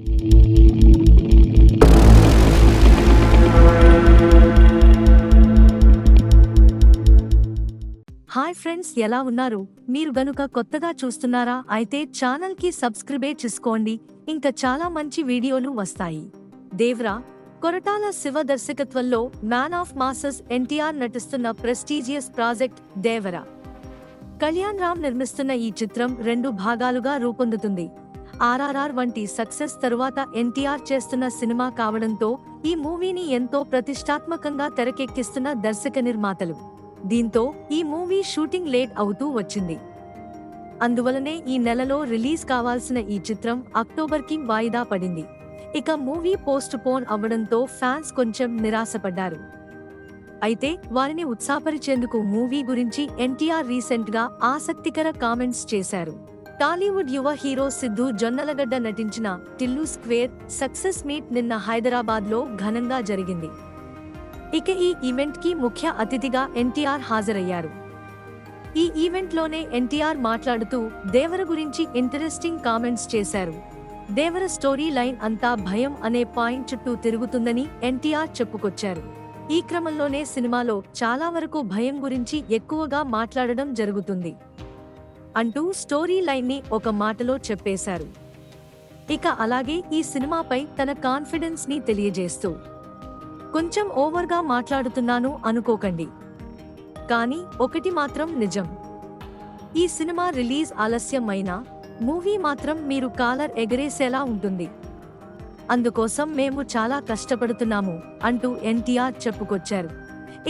Hi friends, ఎలా ఉన్నారు? మీరు గనుక కొత్తగా చూస్తున్నారా అయితే ఛానల్ కి సబ్స్క్రైబ్ చేసుకోండి. ఇంకా చాలా మంచి వీడియోలు వస్తాయి. దేవరా కొరటాల శివ దర్శకత్వంలో మ్యాన్ ఆఫ్ మాసెస్ ఎన్టీఆర్ నటిస్తున్న ప్రెస్టీజియస్ ప్రాజెక్ట్ దేవరా. కళ్యాణ్ రామ్ నిర్మిస్తున్న ఈ చిత్రం 2 భాగాలుగా రూపొందుతుంది. ఆర్ఆర్ఆర్ వంటి సక్సెస్ తరువాత ఎన్టీఆర్ చేస్తున్న సినిమా కావడంతో ఈ మూవీని ఎంతో ప్రతిష్టాత్మకంగా తెరకెక్కిస్తున్న దర్శక నిర్మాతలు. దీంతో ఈ మూవీ షూటింగ్ లేట్ అవుతూ వచ్చింది. అందువలనే ఈ నెలలో రిలీజ్ కావాల్సిన ఈ చిత్రం అక్టోబర్కి వాయిదా పడింది. ఇక మూవీ పోస్ట్ పోన్ అవ్వడంతో ఫ్యాన్స్ కొంచెం నిరాశపడ్డారు. అయితే వారిని ఉత్సాహపరిచేందుకు మూవీ గురించి ఎన్టీఆర్ రీసెంట్ గా ఆసక్తికర కామెంట్స్ చేశారు. టాలీవుడ్ యువ హీరో సిద్ధు జొన్నలగడ్డ నటించిన టిల్లు స్క్వేర్ సక్సెస్ మీట్ నిన్న హైదరాబాద్ లో ఘనంగా జరిగింది. ఇక ఈ ఈవెంట్ కి ముఖ్య అతిథిగా ఎన్టీఆర్ హాజరయ్యారు. ఈ ఈవెంట్ లోనే ఎన్టీఆర్ మాట్లాడుతూ దేవర గురించి ఇంటరెస్టింగ్ కామెంట్స్ చేశారు. దేవర స్టోరీ లైన్ అంతా భయం అనే పాయింట్ చుట్టూ తిరుగుతుందని ఎన్టీఆర్ చెప్పుకొచ్చారు. ఈ క్రమంలోనే సినిమాలో చాలా వరకు భయం గురించి ఎక్కువగా మాట్లాడడం జరుగుతుంది అంటూ స్టోరీ లైన్ ని ఒక మాటలో చెప్పేశారు. ఇక అలాగే ఈ సినిమాపై తన కాన్ఫిడెన్స్ ని తెలియజేస్తూ, కొంచెం ఓవర్గా మాట్లాడుతున్నాను అనుకోకండి, కానీ ఒకటి మాత్రం నిజం, ఈ సినిమా రిలీజ్ ఆలస్యం అయినా మూవీ మాత్రం మీరు కాలర్ ఎగరేసేలా ఉంటుంది. అందుకోసం మేము చాలా కష్టపడుతున్నాము అంటూ ఎన్టీఆర్ చెప్పుకొచ్చారు.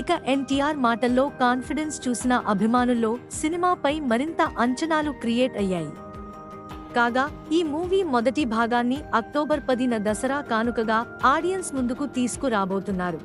ఇక ఎన్టీఆర్ మాటల్లో కాన్ఫిడెన్స్ చూసిన అభిమానుల్లో సినిమాపై మరింత అంచనాలు క్రియేట్ అయ్యాయి. కాగా ఈ మూవీ మొదటి భాగాన్ని అక్టోబర్ 10న దసరా కానుకగా ఆడియన్స్ ముందుకు తీసుకురాబోతున్నారు.